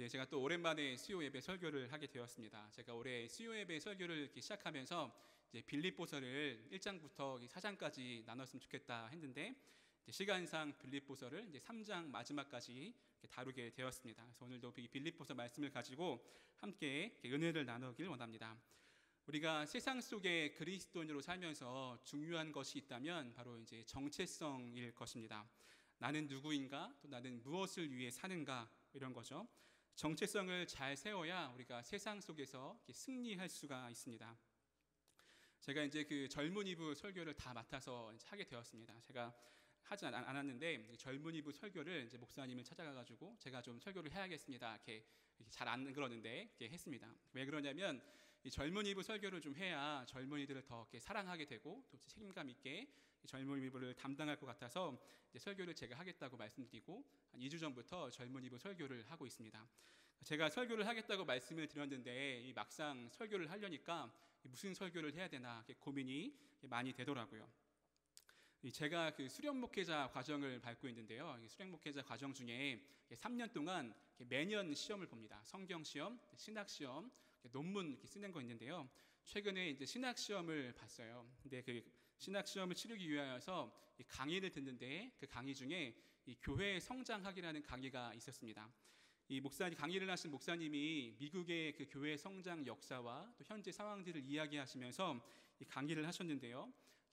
이제 제가 또 오랜만에 수요 예배 설교를 하게 되었습니다. 제가 올해 수요 예배 설교를 이렇게 시작하면서 이제 빌립보서를 1장부터 4장까지 나눴으면 좋겠다 했는데 이제 시간상 빌립보서를 이제 3장 마지막까지 다루게 되었습니다. 그래서 오늘도 이 빌립보서 말씀을 가지고 함께 은혜를 나누길 원합니다. 우리가 세상 속에 그리스도인으로 살면서 중요한 것이 있다면 바로 이제 정체성일 것입니다. 나는 누구인가? 또 나는 무엇을 위해 사는가? 이런 거죠. 정체성을 잘 세워야 우리가 세상 속에서 승리할 수가 있습니다. 제가 이제 그 젊은이부 설교를 다 맡아서 하게 되었습니다. 제가 하지 않았는데 젊은이부 설교를 이제 목사님을 찾아가가지고 제가 좀 설교를 해야겠습니다. 이렇게 잘 안 그러는데 이렇게 했습니다. 왜 그러냐면 이 젊은이부 설교를 좀 해야 젊은이들을 더 이렇게 사랑하게 되고 또 책임감 있게 젊은이부를 담당할 것 같아서 이제 설교를 제가 하겠다고 말씀드리고 한 2주 전부터 젊은이부 설교를 하고 있습니다. 제가 설교를 하겠다고 말씀을 드렸는데 이 막상 설교를 하려니까 무슨 설교를 해야 되나 고민이 많이 되더라고요. 제가 그 수련 목회자 과정을 밟고 있는데요. 수련 목회자 과정 중에 3년 동안 매년 시험을 봅니다. 성경 시험, 신학 시험, 논문 이렇게 쓰는 거 있는데요. 최근에 이제 신학 시험을 봤어요. 근데 그 신학 시험을 치르기 위하여서 강의를 듣는데 그 강의 중에 이 교회 성장학이라는 강의가 있었습니다. 이 강의를 하신 목사님이 미국의 그 교회 성장 역사와 또 현재 상황들을 이야기하시면서 이 강의를 하셨는데요.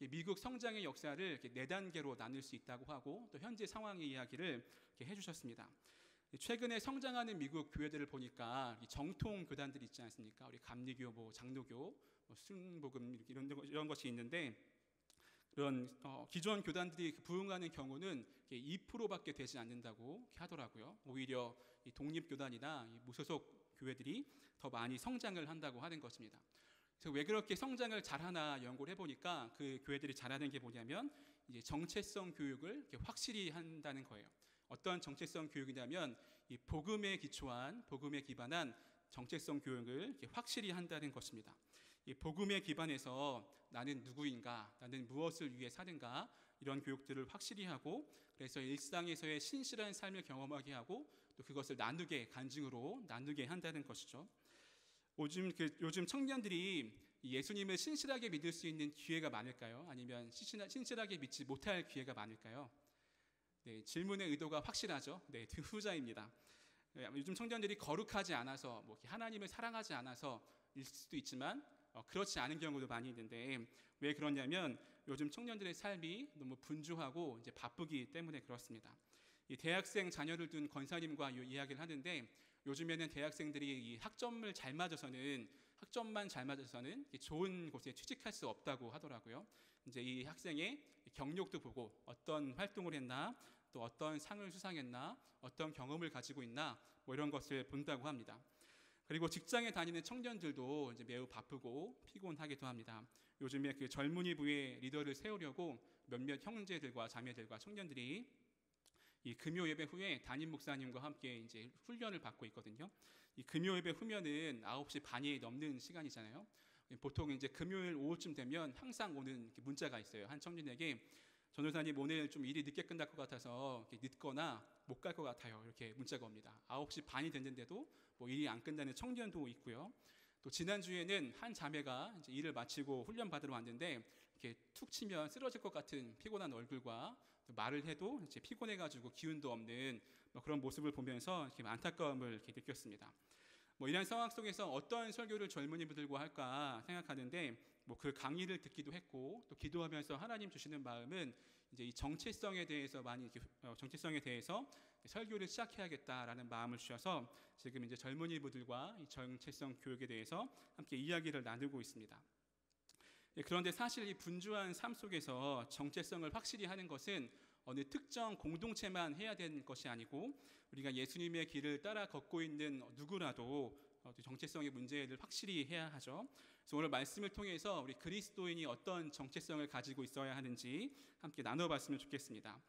미국 성장의 역사를 이렇게 4단계로 나눌 수 있다고 하고 또 현재 상황의 이야기를 이렇게 해주셨습니다. 최근에 성장하는 미국 교회들을 보니까 정통 교단들이 있지 않습니까? 우리 감리교, 장로교, 순복음 이런 것이 있는데 그런 기존 교단들이 부흥하는 경우는 2%밖에 되지 않는다고 하더라고요. 오히려 이 독립교단이나 이 무소속 교회들이 더 많이 성장을 한다고 하는 것입니다. 그래서 왜 그렇게 성장을 잘하나 연구를 해보니까 그 교회들이 잘하는 게 뭐냐면 이제 정체성 교육을 확실히 한다는 거예요. 어떤 정체성 교육이냐면 이 복음에 기반한 정체성 교육을 확실히 한다는 것입니다. 이 복음에 기반해서 나는 누구인가, 나는 무엇을 위해 사는가 이런 교육들을 확실히 하고 그래서 일상에서의 신실한 삶을 경험하게 하고 또 그것을 간증으로 나누게 한다는 것이죠. 요즘 청년들이 예수님을 신실하게 믿을 수 있는 기회가 많을까요? 아니면 신실하게 믿지 못할 기회가 많을까요? 네, 질문의 의도가 확실하죠. 네, 후자입니다. 요즘 청년들이 거룩하지 않아서 하나님을 사랑하지 않아서일 수도 있지만 그렇지 않은 경우도 많이 있는데 왜 그러냐면 요즘 청년들의 삶이 너무 분주하고 이제 바쁘기 때문에 그렇습니다. 이 대학생 자녀를 둔 권사님과 이야기를 하는데 요즘에는 대학생들이 이 학점만 잘 맞아서는 좋은 곳에 취직할 수 없다고 하더라고요. 이제 이 학생의 경력도 보고 어떤 활동을 했나, 또 어떤 상을 수상했나, 어떤 경험을 가지고 있나, 이런 것을 본다고 합니다. 그리고 직장에 다니는 청년들도 이제 매우 바쁘고 피곤하기도 합니다. 요즘에 그 젊은이 부의 리더를 세우려고 몇몇 형제들과 자매들과 청년들이 이 금요 예배 후에 담임 목사님과 함께 이제 훈련을 받고 있거든요. 이 금요 예배 후면은 9시 반이 넘는 시간이잖아요. 보통 이제 금요일 오후쯤 되면 항상 오는 문자가 있어요. 한 청년에게 전도사님 오늘 좀 일이 늦게 끝날 것 같아서 늦거나 못 갈 것 같아요. 이렇게 문자가 옵니다. 9시 반이 됐는데도 일이 안 끝나는 청년도 있고요. 또 지난주에는 한 자매가 이제 일을 마치고 훈련 받으러 왔는데 이렇게 툭 치면 쓰러질 것 같은 피곤한 얼굴과 또 말을 해도 이제 피곤해가지고 기운도 없는 그런 모습을 보면서 이렇게 안타까움을 이렇게 느꼈습니다. 이런 상황 속에서 어떤 설교를 젊은이들과 할까 생각하는데 그 강의를 듣기도 했고 또 기도하면서 하나님 주시는 마음은 이제 이 정체성에 대해서 설교를 시작해야겠다라는 마음을 주셔서 지금 이제 젊은이들과 이 정체성 교육에 대해서 함께 이야기를 나누고 있습니다. 그런데 사실 이 분주한 삶 속에서 정체성을 확실히 하는 것은 어느 특정 공동체만 해야 되는 것이 아니고 우리가 예수님의 길을 따라 걷고 있는 누구라도 정체성의 문제를 확실히 해야 하죠. 그래서 오늘 말씀을 통해서 우리 그리스도인이 어떤 정체성을 가지고 있어야 하는지 함께 나눠봤으면 좋겠습니다.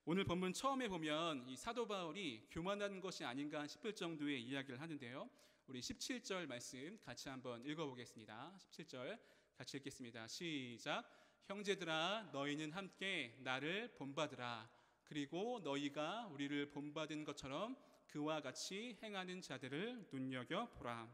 오늘 본문 처음에 보면 이 사도 바울이 교만한 것이 아닌가 싶을 정도의 이야기를 하는데요. 우리 17절 말씀 같이 한번 읽어보겠습니다. 17절 같이 읽겠습니다. 시작. 형제들아 너희는 함께 나를 본받으라. 그리고 너희가 우리를 본받은 것처럼 그와 같이 행하는 자들을 눈여겨보라.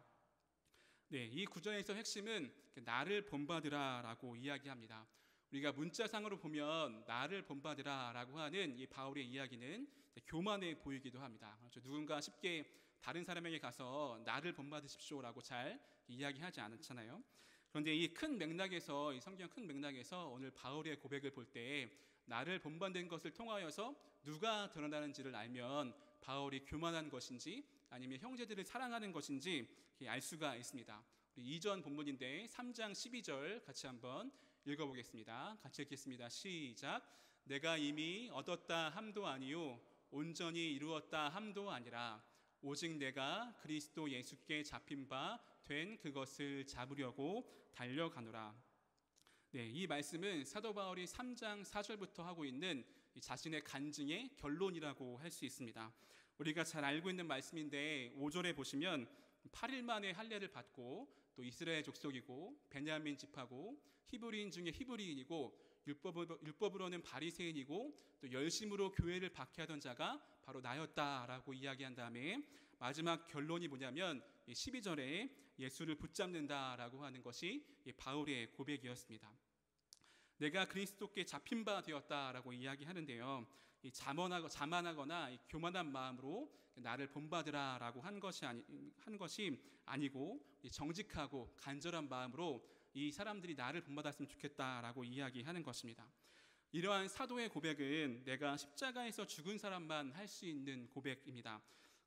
네, 이 구절에서 핵심은 나를 본받으라라고 이야기합니다. 우리가 문자상으로 보면 나를 본받으라라고 하는 이 바울의 이야기는 교만해 보이기도 합니다. 그렇죠? 누군가 쉽게 다른 사람에게 가서 나를 본받으십시오라고 잘 이야기하지 않잖아요. 그런데 이 큰 맥락에서, 이 성경 큰 맥락에서 오늘 바울의 고백을 볼 때 나를 본받는 것을 통하여서 누가 드러나는지를 알면 바울이 교만한 것인지 아니면 형제들을 사랑하는 것인지 알 수가 있습니다. 우리 이전 본문인데 3장 12절 같이 한번 읽어보겠습니다. 같이 읽겠습니다. 시작. 내가 이미 얻었다 함도 아니요 온전히 이루었다 함도 아니라 오직 내가 그리스도 예수께 잡힌 바 된 그것을 잡으려고 달려가노라. 네, 이 말씀은 사도 바울이 3장 4절부터 하고 있는 자신의 간증의 결론이라고 할 수 있습니다. 우리가 잘 알고 있는 말씀인데 5절에 보시면 8일 만에 할례를 받고 또 이스라엘 족속이고 베냐민 지파고 히브리인 중에 히브리인이고 율법으로는 바리새인이고 또 열심으로 교회를 박해하던 자가 바로 나였다라고 이야기한 다음에 마지막 결론이 뭐냐면 12절에 예수를 붙잡는다라고 하는 것이 바울의 고백이었습니다. 내가 그리스도께 잡힌 바 되었다라고 이야기하는데요. 자만하거나 교만한 마음으로 나를 본받으라라고 한 것이 아니고 정직하고 간절한 마음으로 이 사람들이 나를 본받았으면 좋겠다라고 이야기하는 것입니다. 이러한 사도의 고백은 내가 십자가에서 죽은 사람만 할 수 있는 고백입니다.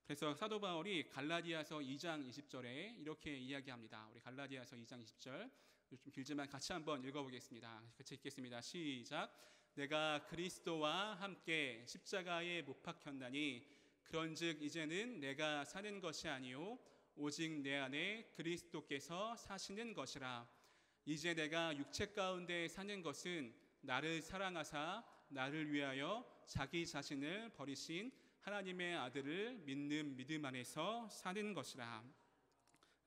그래서 사도 바울이 갈라디아서 2장 20절에 이렇게 이야기합니다. 우리 갈라디아서 2장 20절 좀 길지만 같이 한번 읽어보겠습니다. 같이 읽겠습니다. 시작. 내가 그리스도와 함께 십자가에 못 박혔나니 그런즉 이제는 내가 사는 것이 아니요 오직 내 안에 그리스도께서 사시는 것이라. 이제 내가 육체 가운데 사는 것은 나를 사랑하사 나를 위하여 자기 자신을 버리신 하나님의 아들을 믿는 믿음 안에서 사는 것이라.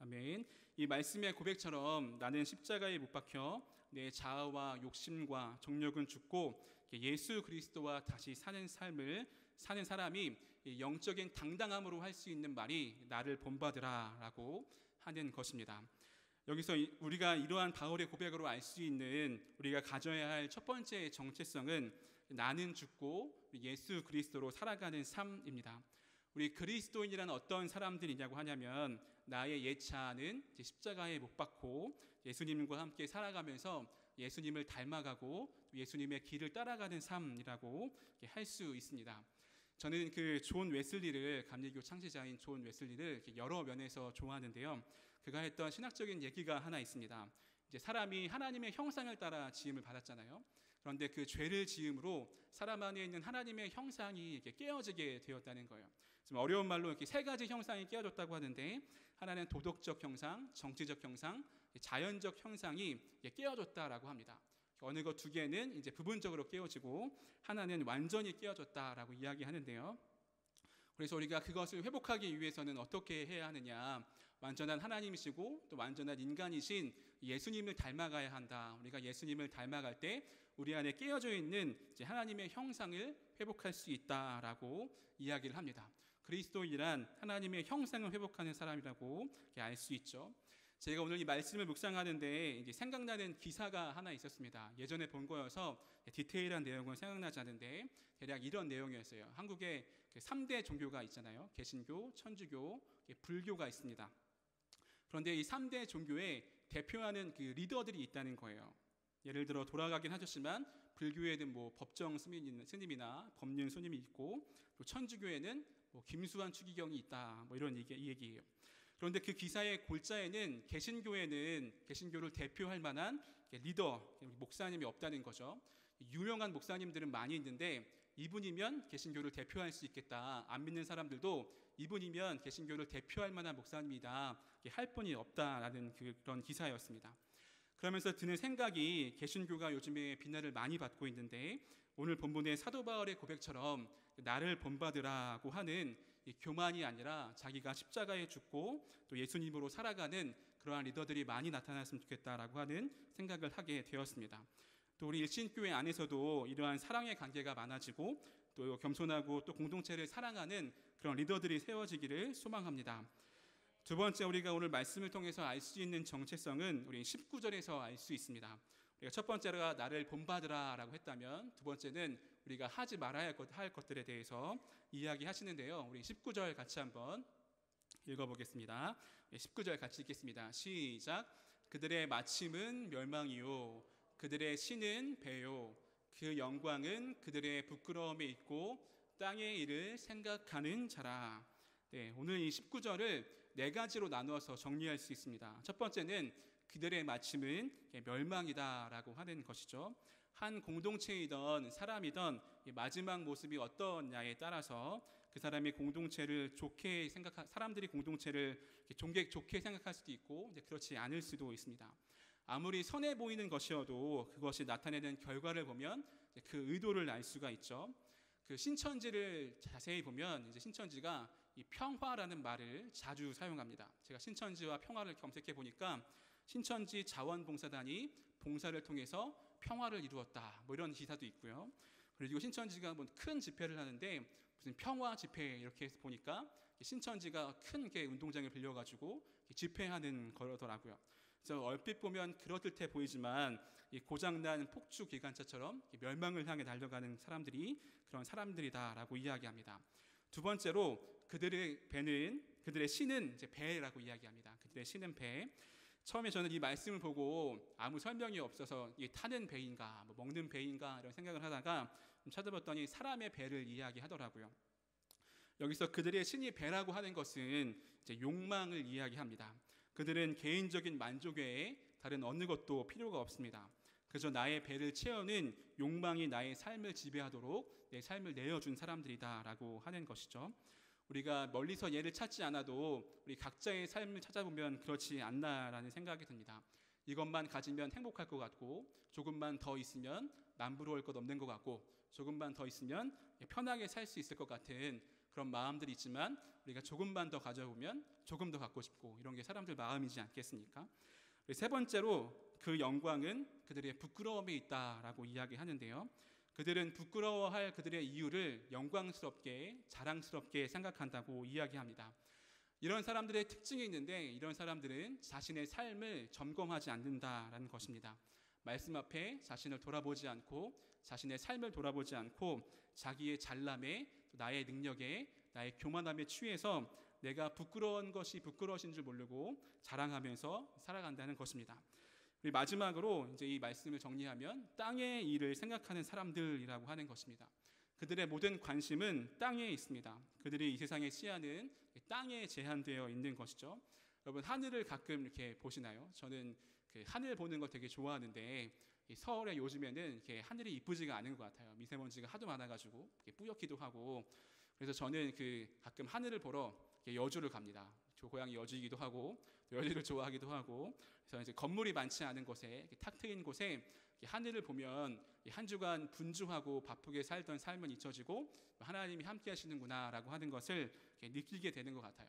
아멘. 이 말씀의 고백처럼 나는 십자가에 못 박혀 내 자아와 욕심과 정욕은 죽고 예수 그리스도와 다시 사는 삶을 사는 사람이 영적인 당당함으로 할 수 있는 말이 나를 본받으라라고 하는 것입니다. 여기서 우리가 이러한 바울의 고백으로 알 수 있는 우리가 가져야 할 첫 번째 정체성은 나는 죽고 예수 그리스도로 살아가는 삶입니다. 우리 그리스도인이란 어떤 사람들이냐고 하냐면 나의 옛 자아는 십자가에 못 박고 예수님과 함께 살아가면서 예수님을 닮아가고 예수님의 길을 따라가는 삶이라고 할 수 있습니다. 저는 그 존 웨슬리를 감리교 창시자인 존 웨슬리를 여러 면에서 좋아하는데요. 그가 했던 신학적인 얘기가 하나 있습니다. 이제 사람이 하나님의 형상을 따라 지음을 받았잖아요. 그런데 그 죄를 지음으로 사람 안에 있는 하나님의 형상이 이렇게 깨어지게 되었다는 거예요. 좀 어려운 말로 이렇게 세 가지 형상이 깨어졌다고 하는데 하나는 도덕적 형상, 정치적 형상, 자연적 형상이 깨어졌다라고 합니다. 어느 것 두 개는 이제 부분적으로 깨어지고 하나는 완전히 깨어졌다라고 이야기하는데요. 그래서 우리가 그것을 회복하기 위해서는 어떻게 해야 하느냐? 완전한 하나님이시고 또 완전한 인간이신 예수님을 닮아가야 한다. 우리가 예수님을 닮아갈 때 우리 안에 깨어져 있는 이제 하나님의 형상을 회복할 수 있다라고 이야기를 합니다. 그리스도인이란 하나님의 형상을 회복하는 사람이라고 알 수 있죠. 제가 오늘 이 말씀을 묵상하는데 이제 생각나는 기사가 하나 있었습니다. 예전에 본 거여서 디테일한 내용은 생각나지 않는데 대략 이런 내용이었어요. 한국에 3대 종교가 있잖아요. 개신교, 천주교, 불교가 있습니다. 그런데 이 3대 종교에 대표하는 그 리더들이 있다는 거예요. 예를 들어 돌아가긴 하셨지만 불교에는 뭐 법정 스님이나 법륜 스님이 있고 또 천주교에는 뭐 김수환 추기경이 있다. 뭐 이런 이 얘기예요. 그런데 그 기사의 골자에는 개신교에는 개신교를 대표할 만한 리더, 목사님이 없다는 거죠. 유명한 목사님들은 많이 있는데 이분이면 개신교를 대표할 수 있겠다. 안 믿는 사람들도 이분이면 개신교를 대표할 만한 목사님이다. 할 분이 없다라는 그런 기사였습니다. 그러면서 드는 생각이 개신교가 요즘에 비난을 많이 받고 있는데 오늘 본문의 사도 바울의 고백처럼 나를 본받으라고 하는 이 교만이 아니라 자기가 십자가에 죽고 또 예수님으로 살아가는 그러한 리더들이 많이 나타났으면 좋겠다라고 하는 생각을 하게 되었습니다. 또 우리 일신교회 안에서도 이러한 사랑의 관계가 많아지고 또 겸손하고 또 공동체를 사랑하는 그런 리더들이 세워지기를 소망합니다. 두 번째, 우리가 오늘 말씀을 통해서 알 수 있는 정체성은 우리 19절에서 알 수 있습니다. 우리가 첫 번째가 나를 본받으라라고 했다면, 두 번째는 우리가 하지 말아야 할 것들에 대해서 이야기하시는데요. 우리 19절 같이 한번 읽어보겠습니다. 19절 같이 읽겠습니다. 시작. 그들의 마침은 멸망이요 그들의 신은 배요 그 영광은 그들의 부끄러움에 있고 땅의 일을 생각하는 자라. 네, 오늘 이 19절을 네 가지로 나누어서 정리할 수 있습니다. 첫 번째는 그들의 마침은 멸망이다라고 하는 것이죠. 한 공동체이던 사람이던 마지막 모습이 어떠냐에 따라서 그 사람이 공동체를 사람들이 공동체를 좋게 생각할 수도 있고 이제 그렇지 않을 수도 있습니다. 아무리 선해 보이는 것이어도 그것이 나타내는 결과를 보면 그 의도를 알 수가 있죠. 그 신천지를 자세히 보면 이제 신천지가 이 평화라는 말을 자주 사용합니다. 제가 신천지와 평화를 검색해 보니까 신천지 자원봉사단이 봉사를 통해서 평화를 이루었다, 뭐 이런 기사도 있고요. 그리고 신천지가 뭐 큰 집회를 하는데 무슨 평화 집회 이렇게 해서 보니까 신천지가 큰 게 운동장을 빌려가지고 집회하는 거더라고요. 그래서 얼핏 보면 그럴듯해 보이지만 이 고장난 폭주 기관차처럼 멸망을 향해 달려가는 사람들이 그런 사람들이다라고 이야기합니다. 두 번째로 그들의 신은 이제 배라고 이야기합니다. 그들의 신은 배. 처음에 저는 이 말씀을 보고 아무 설명이 없어서 이게 타는 배인가, 뭐 먹는 배인가 이런 생각을 하다가 좀 찾아봤더니 사람의 배를 이야기하더라고요. 여기서 그들의 신이 배라고 하는 것은 이제 욕망을 이야기합니다. 그들은 개인적인 만족 외에 다른 어느 것도 필요가 없습니다. 그저 나의 배를 채우는 욕망이 나의 삶을 지배하도록 내 삶을 내어준 사람들이다라고 하는 것이죠. 우리가 멀리서 얘를 찾지 않아도 우리 각자의 삶을 찾아보면 그렇지 않나라는 생각이 듭니다. 이것만 가지면 행복할 것 같고, 조금만 더 있으면 남부러울 것 없는 것 같고, 조금만 더 있으면 편하게 살 수 있을 것 같은 그런 마음들이 있지만, 우리가 조금만 더 가져보면 조금 더 갖고 싶고, 이런 게 사람들 마음이지 않겠습니까? 세 번째로 그 영광은 그들의 부끄러움에 있다라고 이야기하는데요. 그들은 부끄러워할 그들의 이유를 영광스럽게, 자랑스럽게 생각한다고 이야기합니다. 이런 사람들의 특징이 있는데, 이런 사람들은 자신의 삶을 점검하지 않는다라는 것입니다. 말씀 앞에 자신을 돌아보지 않고, 자신의 삶을 돌아보지 않고, 자기의 잘남에, 나의 능력에, 나의 교만함에 취해서 내가 부끄러운 것이 부끄러우신 줄 모르고 자랑하면서 살아간다는 것입니다. 우리 마지막으로 이제 이 말씀을 정리하면 땅의 일을 생각하는 사람들이라고 하는 것입니다. 그들의 모든 관심은 땅에 있습니다. 그들이 이 세상의 시야는 땅에 제한되어 있는 것이죠. 여러분, 하늘을 가끔 이렇게 보시나요? 저는 그 하늘 보는 거 되게 좋아하는데, 이 서울에 요즘에는 이렇게 하늘이 이쁘지가 않은 것 같아요. 미세먼지가 하도 많아가지고 뿌옇기도 하고. 그래서 저는 그 가끔 하늘을 보러 여주를 갑니다. 저 고향이 여주이기도 하고 여주를 좋아하기도 하고. 그래서 이제 건물이 많지 않은 곳에, 탁 트인 곳에 하늘을 보면 한 주간 분주하고 바쁘게 살던 삶은 잊혀지고 하나님이 함께 하시는구나라고 하는 것을 느끼게 되는 것 같아요.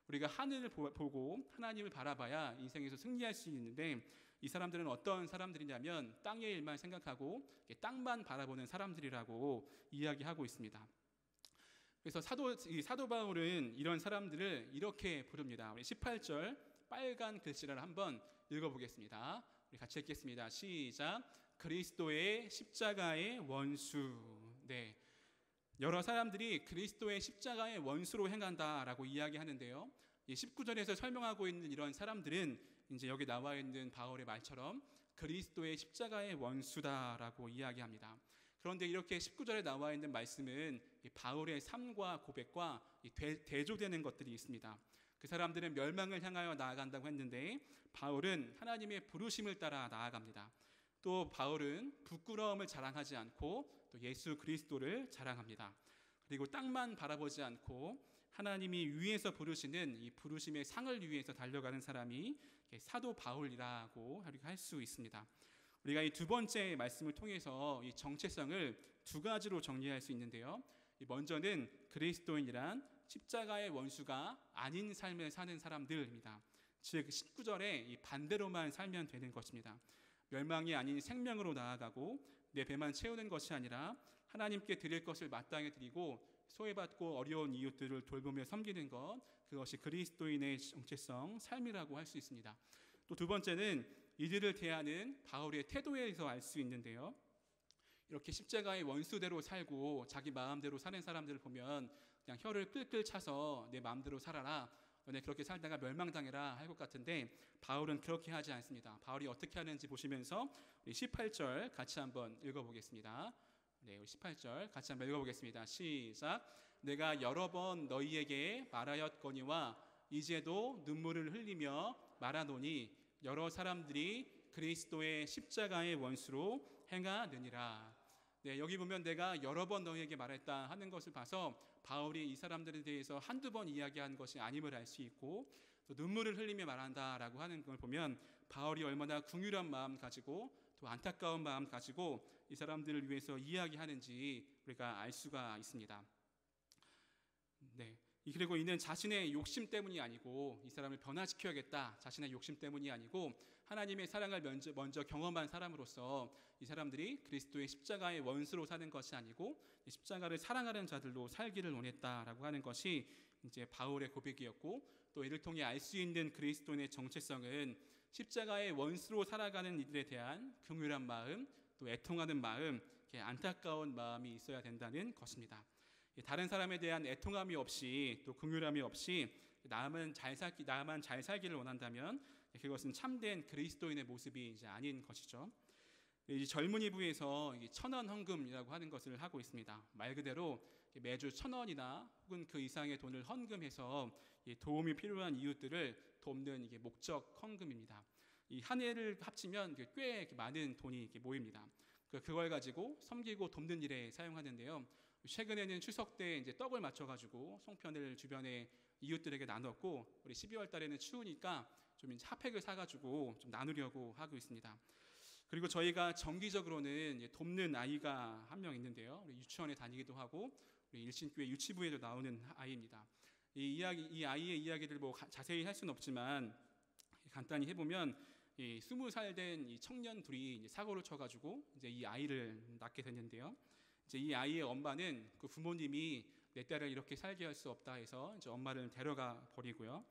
우리가 하늘을 보고 하나님을 바라봐야 인생에서 승리할 수 있는데, 이 사람들은 어떤 사람들이냐면 땅의 일만 생각하고 땅만 바라보는 사람들이라고 이야기하고 있습니다. 그래서 사도 바울은 이런 사람들을 이렇게 부릅니다. 우리 18절 빨간 글씨를 한번 읽어보겠습니다. 우리 같이 읽겠습니다. 시작. 그리스도의 십자가의 원수. 네, 여러 사람들이 그리스도의 십자가의 원수로 행한다라고 이야기하는데요. 이 19절에서 설명하고 있는 이런 사람들은 이제 여기 나와 있는 바울의 말처럼 그리스도의 십자가의 원수다라고 이야기합니다. 그런데 이렇게 19절에 나와 있는 말씀은 바울의 삶과 고백과 대조되는 것들이 있습니다. 그 사람들은 멸망을 향하여 나아간다고 했는데, 바울은 하나님의 부르심을 따라 나아갑니다. 또 바울은 부끄러움을 자랑하지 않고 또 예수 그리스도를 자랑합니다. 그리고 땅만 바라보지 않고 하나님이 위에서 부르시는 이 부르심의 상을 위해서 달려가는 사람이 사도 바울이라고 할 수 있습니다. 우리가 이 두 번째 말씀을 통해서 이 정체성을 두 가지로 정리할 수 있는데요. 먼저는 그리스도인이란 십자가의 원수가 아닌 삶을 사는 사람들입니다. 즉 19절에 이 반대로만 살면 되는 것입니다. 멸망이 아닌 생명으로 나아가고 내 배만 채우는 것이 아니라 하나님께 드릴 것을 마땅히 드리고 소외받고 어려운 이웃들을 돌보며 섬기는 것, 그것이 그리스도인의 정체성, 삶이라고 할 수 있습니다. 또 두 번째는 이들을 대하는 바울의 태도에서 알 수 있는데요. 이렇게 십자가의 원수대로 살고 자기 마음대로 사는 사람들을 보면 그냥 혀를 끌끌 차서 내 마음대로 살아라, 너네 그렇게 살다가 멸망당해라 할 것 같은데, 바울은 그렇게 하지 않습니다. 바울이 어떻게 하는지 보시면서 우리 18절 같이 한번 읽어보겠습니다. 네, 우리 18절 같이 한번 읽어보겠습니다. 시작. 내가 여러 번 너희에게 말하였거니와 이제도 눈물을 흘리며 말하노니 여러 사람들이 그리스도의 십자가의 원수로 행하느니라. 네, 여기 보면 내가 여러 번 너희에게 말했다 하는 것을 봐서 바울이 이 사람들에 대해서 한두 번 이야기한 것이 아님을 알 수 있고, 또 눈물을 흘리며 말한다라고 하는 걸 보면 바울이 얼마나 긍휼한 마음 가지고 또 안타까운 마음 가지고 이 사람들을 위해서 이야기하는지 우리가 알 수가 있습니다. 네. 그리고 이는 자신의 욕심 때문이 아니고, 이 사람을 변화시켜야겠다, 자신의 욕심 때문이 아니고 하나님의 사랑을 먼저 경험한 사람으로서 이 사람들이 그리스도의 십자가의 원수로 사는 것이 아니고 십자가를 사랑하는 자들로 살기를 원했다라고 하는 것이 이제 바울의 고백이었고, 또 이를 통해 알 수 있는 그리스도인의 정체성은 십자가의 원수로 살아가는 이들에 대한 긍휼한 마음, 또 애통하는 마음, 안타까운 마음이 있어야 된다는 것입니다. 다른 사람에 대한 애통함이 없이 또 긍휼함이 없이 나만 잘 살기를 원한다면 그것은 참된 그리스도인의 모습이 이제 아닌 것이죠. 이 젊은이 부에서 천원 헌금이라고 하는 것을 하고 있습니다. 말 그대로 매주 1,000원이나 혹은 그 이상의 돈을 헌금해서 도움이 필요한 이웃들을 돕는 이게 목적 헌금입니다. 이 한 해를 합치면 꽤 많은 돈이 모입니다. 그걸 가지고 섬기고 돕는 일에 사용하는데요. 최근에는 추석 때 이제 떡을 맞춰가지고 송편을 주변에 이웃들에게 나눴고, 우리 12월 달에는 추우니까 좀 이제 핫팩을 사가지고 좀 나누려고 하고 있습니다. 그리고 저희가 정기적으로는 돕는 아이가 한 명 있는데요. 우리 유치원에 다니기도 하고 우리 일신교회 유치부에도 나오는 아이입니다. 이 아이의 이야기를 뭐 자세히 할 수는 없지만 간단히 해보면 20살 된 이 청년 둘이 이제 사고를 쳐가지고 이제 이 아이를 낳게 됐는데요. 이제 이 아이의 엄마는 그 부모님이 내 딸을 이렇게 살게 할 수 없다 해서 이제 엄마를 데려가 버리고요.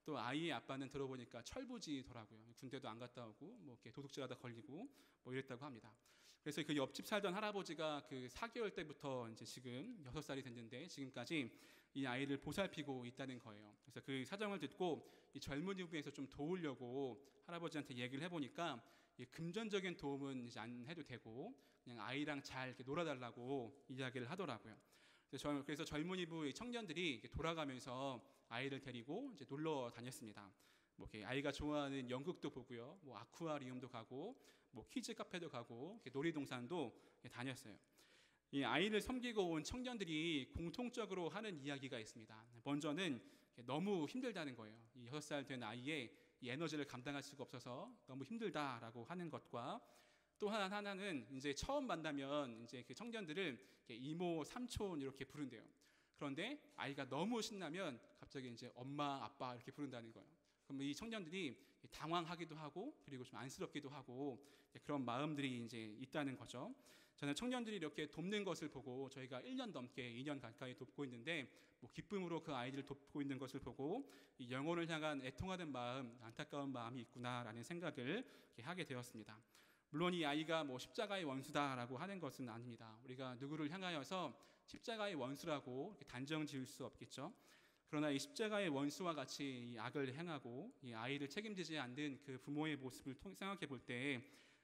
또 아이의 아빠는 들어보니까 철부지더라고요. 군대도 안 갔다 오고 뭐 이렇게 도둑질하다 걸리고 뭐 이랬다고 합니다. 그래서 그 옆집 살던 할아버지가 그 4개월 때부터 이제 지금 6살이 됐는데 지금까지 이 아이를 보살피고 있다는 거예요. 그래서 그 사정을 듣고 이 젊은이 부에서 좀 도우려고 할아버지한테 얘기를 해보니까 금전적인 도움은 이제 안 해도 되고 그냥 아이랑 잘 이렇게 놀아달라고 이야기를 하더라고요. 그래서 젊은이 부 청년들이 돌아가면서 아이를 데리고 이제 놀러 다녔습니다. 뭐 이렇게 아이가 좋아하는 연극도 보고요, 뭐 아쿠아리움도 가고, 뭐 키즈 카페도 가고, 놀이동산도 다녔어요. 이 아이를 섬기고 온 청년들이 공통적으로 하는 이야기가 있습니다. 먼저는 너무 힘들다는 거예요. 이 6살 된 아이의 이 에너지를 감당할 수가 없어서 너무 힘들다라고 하는 것과, 또 하나는 이제 처음 만나면 이제 그 청년들을 이모, 삼촌 이렇게 부른대요. 그런데 아이가 너무 신나면 갑자기 이제 엄마, 아빠 이렇게 부른다는 거예요. 그럼 이 청년들이 당황하기도 하고 그리고 좀 안쓰럽기도 하고 그런 마음들이 이제 있다는 거죠. 저는 청년들이 이렇게 돕는 것을 보고 저희가 1년 넘게 2년 가까이 돕고 있는데 뭐 기쁨으로 그 아이들을 돕고 있는 것을 보고 이 영혼을 향한 애통하는 마음, 안타까운 마음이 있구나라는 생각을 하게 되었습니다. 물론 이 아이가 뭐 십자가의 원수다라고 하는 것은 아닙니다. 우리가 누구를 향하여서 십자가의 원수라고 단정 지을 수 없겠죠. 그러나 이 십자가의 원수와 같이 이 악을 행하고 이 아이를 책임지지 않는 그 부모의 모습을 생각해 볼 때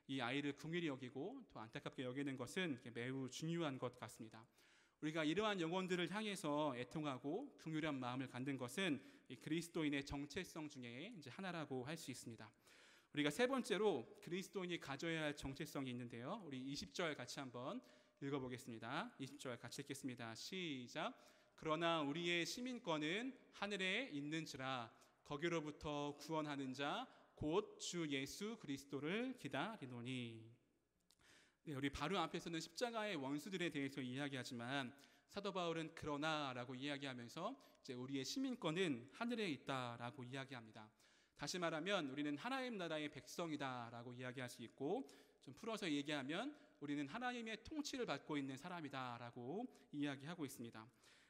이 아이를 긍휼히 여기고 또 안타깝게 여기는 것은 매우 중요한 것 같습니다. 우리가 이러한 영혼들을 향해서 애통하고 긍휼한 마음을 갖는 것은 이 그리스도인의 정체성 중에 이제 하나라고 할 수 있습니다. 우리가 세 번째로 그리스도인이 가져야 할 정체성이 있는데요. 우리 20절 같이 한번 읽어보겠습니다. 20절 같이 읽겠습니다. 시작. 그러나 우리의 시민권은 하늘에 있는지라 거기로부터 구원하는 자 곧 주 예수 그리스도를 기다리노니. 네, 우리 바로 앞에서는 십자가의 원수들에 대해서 이야기하지만 사도 바울은 그러나라고 이야기하면서 이제 우리의 시민권은 하늘에 있다라고 이야기합니다. 다시 말하면 우리는 하나님 나라의 백성이다라고 이야기할 수 있고, 좀 풀어서 얘기하면 우리는 하나님의 통치를 받고 있는 사람이다라고 이야기하고 있습니다.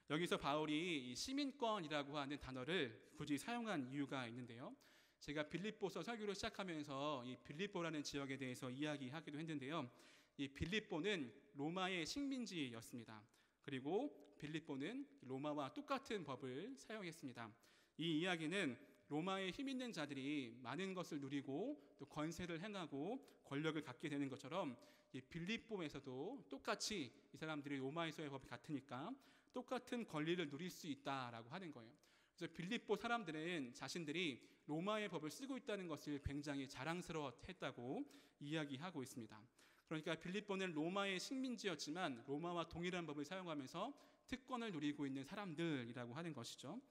여기서 바울이 이 시민권이라고 하는 단어를 굳이 사용한 이유가 있는데요. 제가 빌립보서 설교를 시작하면서 이 빌립보라는 지역에 대해서 이야기하기도 했는데요. 이 빌립보는 로마의 식민지였습니다. 그리고 빌립보는 로마와 똑같은 법을 사용했습니다. 이 이야기는 로마의 힘 있는 자들이 많은 것을 누리고 또 권세를 행하고 권력을 갖게 되는 것처럼 이 빌립보에서도 똑같이 이 사람들이 로마에서의 법이 같으니까 똑같은 권리를 누릴 수 있다라고 하는 거예요. 그래서 빌립보 사람들은 자신들이 로마의 법을 쓰고 있다는 것을 굉장히 자랑스러워했다고 이야기하고 있습니다. 그러니까 빌립보는 로마의 식민지였지만 로마와 동일한 법을 사용하면서 특권을 누리고 있는 사람들이라고 하는 것이죠.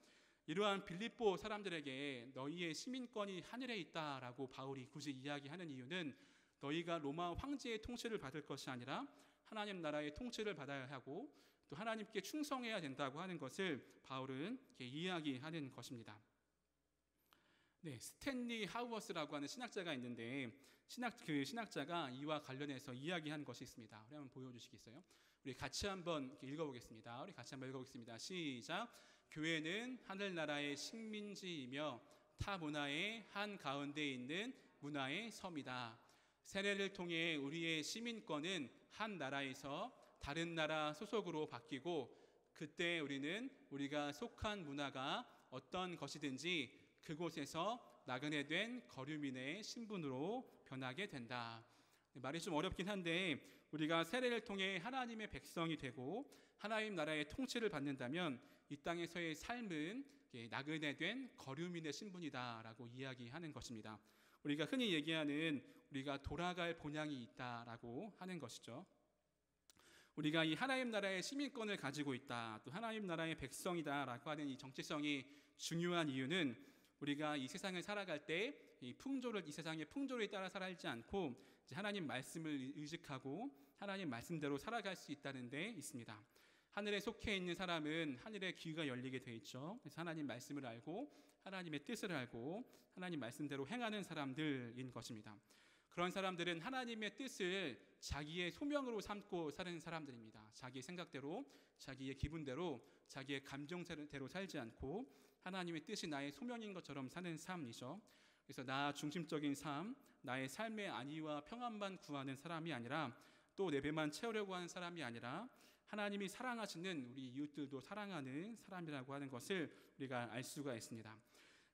이러한 빌립보 사람들에게 너희의 시민권이 하늘에 있다라고 바울이 굳이 이야기하는 이유는 너희가 로마 황제의 통치를 받을 것이 아니라 하나님 나라의 통치를 받아야 하고 또 하나님께 충성해야 된다고 하는 것을 바울은 이야기하는 것입니다. 네, 스탠리 하우어스라고 하는 신학자가 있는데 그 신학자가 이와 관련해서 이야기한 것이 있습니다. 우리 한번 보여주시겠어요? 우리 같이 한번 읽어보겠습니다. 우리 같이 한번 읽어보겠습니다. 시작. 교회는 하늘나라의 식민지이며 타 문화의 한 가운데 있는 문화의 섬이다. 세례를 통해 우리의 시민권은 한 나라에서 다른 나라 소속으로 바뀌고 그때 우리는 우리가 속한 문화가 어떤 것이든지 그곳에서 나그네 된 거류민의 신분으로 변하게 된다. 말이 좀 어렵긴 한데 우리가 세례를 통해 하나님의 백성이 되고 하나님 나라의 통치를 받는다면 이 땅에서의 삶은 나그네 된 거류민의 신분이다라고 이야기하는 것입니다. 우리가 흔히 얘기하는 우리가 돌아갈 본향이 있다라고 하는 것이죠. 우리가 이 하나님 나라의 시민권을 가지고 있다, 또 하나님 나라의 백성이다라고 하는 이 정체성이 중요한 이유는 우리가 이 세상을 살아갈 때 이 세상의 풍조를 따라 살지 않고 하나님 말씀을 의식하고 하나님 말씀대로 살아갈 수 있다는 데 있습니다. 하늘에 속해 있는 사람은 하늘의 귀가 열리게 돼 있죠. 그래서 하나님 말씀을 알고 하나님의 뜻을 알고 하나님 말씀대로 행하는 사람들인 것입니다. 그런 사람들은 하나님의 뜻을 자기의 소명으로 삼고 사는 사람들입니다. 자기의 생각대로, 자기의 기분대로, 자기의 감정대로 살지 않고 하나님의 뜻이 나의 소명인 것처럼 사는 삶이죠. 그래서 나 중심적인 삶, 나의 삶의 안위와 평안만 구하는 사람이 아니라 또 내 배만 채우려고 하는 사람이 아니라 하나님이 사랑하시는 우리 이웃들도 사랑하는 사람이라고 하는 것을 우리가 알 수가 있습니다.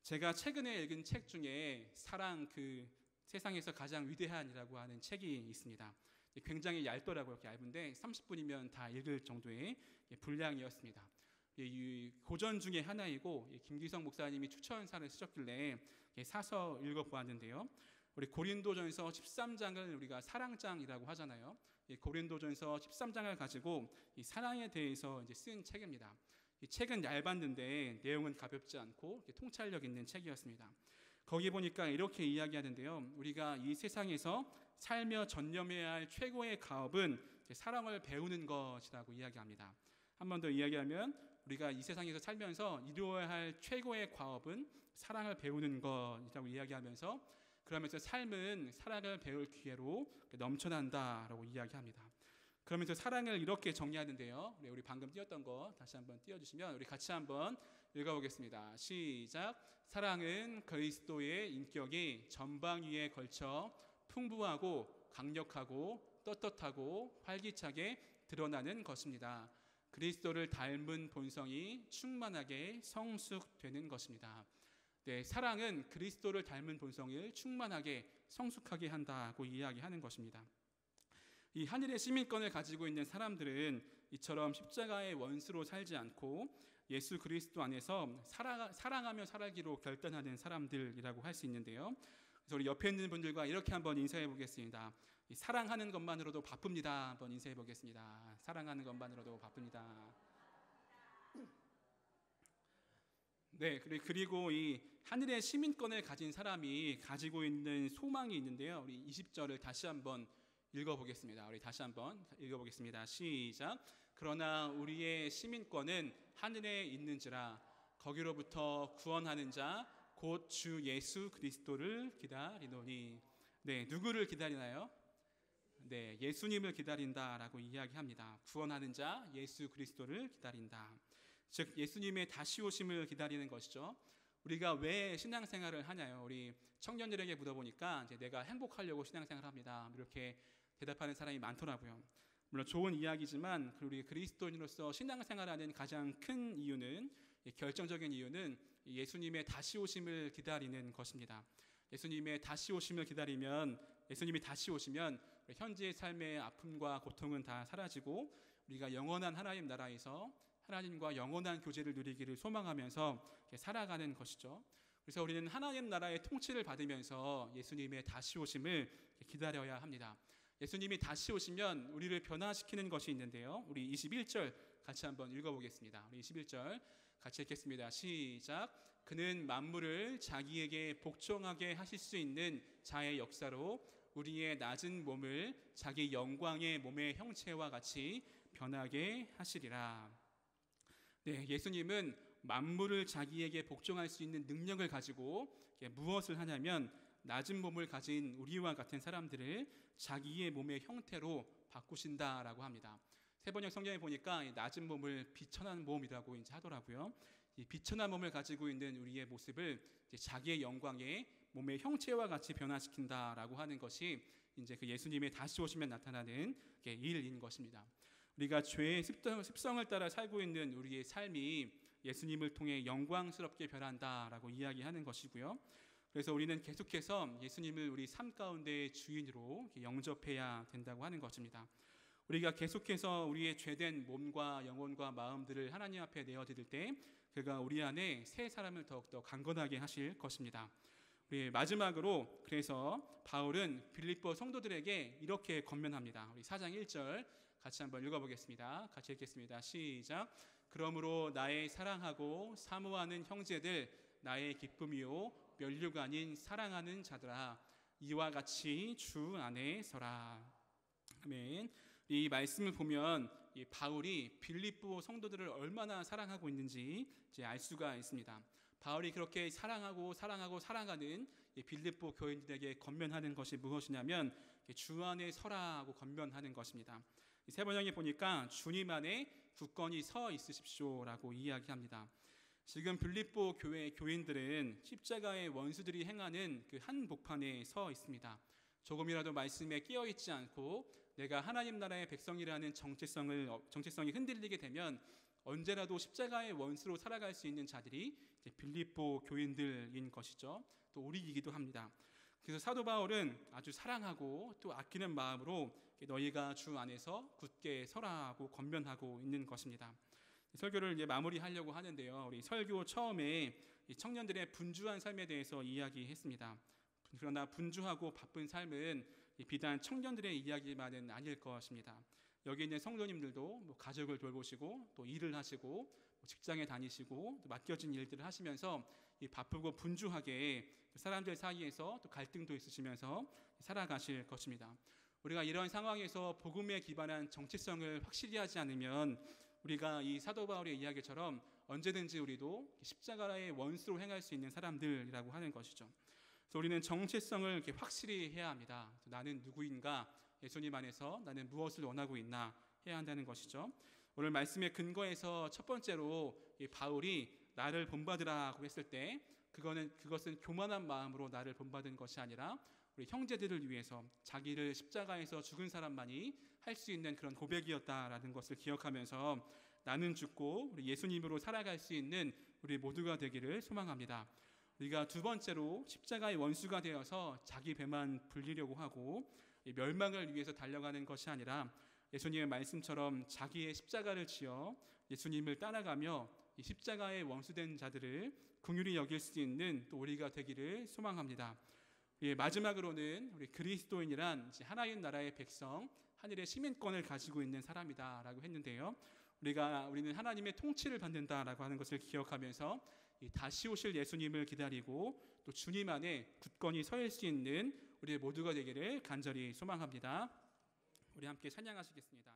제가 최근에 읽은 책 중에 사랑 그 세상에서 가장 위대한이라고 하는 책이 있습니다. 굉장히 얇더라고요. 이렇게 얇은데 30분이면 다 읽을 정도의 분량이었습니다. 고전 중에 하나이고 김기성 목사님이 추천사를 쓰셨길래 사서 읽어보았는데요. 우리 고린도전서 13장을 우리가 사랑장이라고 하잖아요. 고린도전서 13장을 가지고 이 사랑에 대해서 이제 쓴 책입니다. 이 책은 얇았는데 내용은 가볍지 않고 통찰력 있는 책이었습니다. 거기 보니까 이렇게 이야기하는데요. 우리가 이 세상에서 살며 전념해야 할 최고의 가업은 사랑을 배우는 것이라고 이야기합니다. 한 번 더 이야기하면 우리가 이 세상에서 살면서 이루어야 할 최고의 과업은 사랑을 배우는 것이라고 이야기하면서 그러면서 삶은 사랑을 배울 기회로 넘쳐난다라고 이야기합니다. 그러면서 사랑을 이렇게 정리하는데요. 우리 방금 띄웠던 거 다시 한번 띄워주시면 우리 같이 한번 읽어보겠습니다. 시작. 사랑은 그리스도의 인격이 전방위에 걸쳐 풍부하고 강력하고 떳떳하고 활기차게 드러나는 것입니다. 그리스도를 닮은 본성이 충만하게 성숙되는 것입니다. 네, 사랑은 그리스도를 닮은 본성을 충만하게 성숙하게 한다고 이야기하는 것입니다. 이 하늘의 시민권을 가지고 있는 사람들은 이처럼 십자가의 원수로 살지 않고 예수 그리스도 안에서 사랑하며 살기로 결단하는 사람들이라고 할 수 있는데요. 그래서 우리 옆에 있는 분들과 이렇게 한번 인사해 보겠습니다. 사랑하는 것만으로도 바쁩니다. 한번 인사해 보겠습니다. 사랑하는 것만으로도 바쁩니다. 네, 그리고 이 하늘의 시민권을 가진 사람이 가지고 있는 소망이 있는데요. 우리 20절을 다시 한번 읽어보겠습니다. 우리 다시 한번 읽어보겠습니다. 시작. 그러나 우리의 시민권은 하늘에 있는지라 거기로부터 구원하는 자 곧 주 예수 그리스도를 기다리노니. 네, 누구를 기다리나요? 네, 예수님을 기다린다라고 이야기합니다. 구원하는 자 예수 그리스도를 기다린다. 즉 예수님의 다시 오심을 기다리는 것이죠. 우리가 왜 신앙생활을 하냐요? 우리 청년들에게 물어보니까 이제 내가 행복하려고 신앙생활을 합니다. 이렇게 대답하는 사람이 많더라고요. 물론 좋은 이야기지만 우리 그리스도인으로서 신앙생활하는 가장 큰 이유는, 결정적인 이유는 예수님의 다시 오심을 기다리는 것입니다. 예수님의 다시 오심을 기다리면, 예수님이 다시 오시면 현재의 삶의 아픔과 고통은 다 사라지고 우리가 영원한 하나님 나라에서 하나님과 영원한 교제를 누리기를 소망하면서 살아가는 것이죠. 그래서 우리는 하나님 나라의 통치를 받으면서 예수님의 다시 오심을 기다려야 합니다. 예수님이 다시 오시면 우리를 변화시키는 것이 있는데요. 우리 21절 같이 한번 읽어보겠습니다. 우리 21절 같이 읽겠습니다. 시작. 그는 만물을 자기에게 복종하게 하실 수 있는 자의 역사로 우리의 낮은 몸을 자기 영광의 몸의 형체와 같이 변하게 하시리라. 네, 예수님은 만물을 자기에게 복종할 수 있는 능력을 가지고 무엇을 하냐면 낮은 몸을 가진 우리와 같은 사람들을 자기의 몸의 형태로 바꾸신다라고 합니다. 세번역 성경에 보니까 낮은 몸을 비천한 몸이라고 이제 하더라고요. 이 비천한 몸을 가지고 있는 우리의 모습을 이제 자기의 영광의 몸의 형체와 같이 변화시킨다라고 하는 것이 이제 그 예수님의 다시 오시면 나타나는 일인 것입니다. 우리가 죄의 습성을 따라 살고 있는 우리의 삶이 예수님을 통해 영광스럽게 변한다라고 이야기하는 것이고요. 그래서 우리는 계속해서 예수님을 우리 삶 가운데의 주인으로 영접해야 된다고 하는 것입니다. 우리가 계속해서 우리의 죄된 몸과 영혼과 마음들을 하나님 앞에 내어드릴 때 그가 우리 안에 새 사람을 더욱더 강건하게 하실 것입니다. 우리 마지막으로 그래서 바울은 빌립보 성도들에게 이렇게 권면합니다. 우리 4장 1절 같이 한번 읽어보겠습니다. 같이 읽겠습니다. 시작. 그러므로 나의 사랑하고 사모하는 형제들, 나의 기쁨이요 면류가 아닌 사랑하는 자들아, 이와 같이 주 안에 서라. 아멘. 이 말씀을 보면 이 바울이 빌립보 성도들을 얼마나 사랑하고 있는지 이제 알 수가 있습니다. 바울이 그렇게 사랑하는 빌립보 교인들에게 권면하는 것이 무엇이냐면 주 안에 서라고 권면하는 것입니다. 세 번역에 보니까 주님 안에 굳건히 서 있으십시오라고 이야기합니다. 지금 빌립보 교회 교인들은 십자가의 원수들이 행하는 그 한복판에 서 있습니다. 조금이라도 말씀에 끼어 있지 않고 내가 하나님 나라의 백성이라는 정체성이 흔들리게 되면 언제라도 십자가의 원수로 살아갈 수 있는 자들이 빌립보 교인들인 것이죠. 또 우리이기도 합니다. 그래서 사도 바울은 아주 사랑하고 또 아끼는 마음으로 너희가 주 안에서 굳게 서라고 권면하고 있는 것입니다. 설교를 이제 마무리하려고 하는데요. 우리 설교 처음에 이 청년들의 분주한 삶에 대해서 이야기했습니다. 그러나 분주하고 바쁜 삶은 비단 청년들의 이야기만은 아닐 것입니다. 여기 있는 성도님들도 가족을 돌보시고 또 일을 하시고 직장에 다니시고 또 맡겨진 일들을 하시면서 이 바쁘고 분주하게 사람들 사이에서 또 갈등도 있으시면서 살아가실 것입니다. 우리가 이런 상황에서 복음에 기반한 정체성을 확실히 하지 않으면 우리가 이 사도 바울의 이야기처럼 언제든지 우리도 십자가의 원수로 행할 수 있는 사람들이라고 하는 것이죠. 그래서 우리는 정체성을 이렇게 확실히 해야 합니다. 나는 누구인가? 예수님 안에서 나는 무엇을 원하고 있나? 해야 한다는 것이죠. 오늘 말씀의 근거에서 첫 번째로 이 바울이 나를 본받으라고 했을 때 그것은 교만한 마음으로 나를 본받은 것이 아니라 우리 형제들을 위해서 자기를 십자가에서 죽은 사람만이 할 수 있는 그런 고백이었다라는 것을 기억하면서 나는 죽고 우리 예수님으로 살아갈 수 있는 우리 모두가 되기를 소망합니다. 우리가 두 번째로 십자가의 원수가 되어서 자기 배만 불리려고 하고 멸망을 위해서 달려가는 것이 아니라 예수님의 말씀처럼 자기의 십자가를 지어 예수님을 따라가며 이 십자가의 원수된 자들을 긍휼히 여길 수 있는 또 우리가 되기를 소망합니다. 마지막으로는 우리 그리스도인이란 하나님 나라의 백성, 하늘의 시민권을 가지고 있는 사람이다라고 했는데요. 우리는 하나님의 통치를 받는다라고 하는 것을 기억하면서 다시 오실 예수님을 기다리고 또 주님 안에 굳건히 서 있을 수 있는 우리 모두가 되기를 간절히 소망합니다. 우리 함께 찬양하시겠습니다.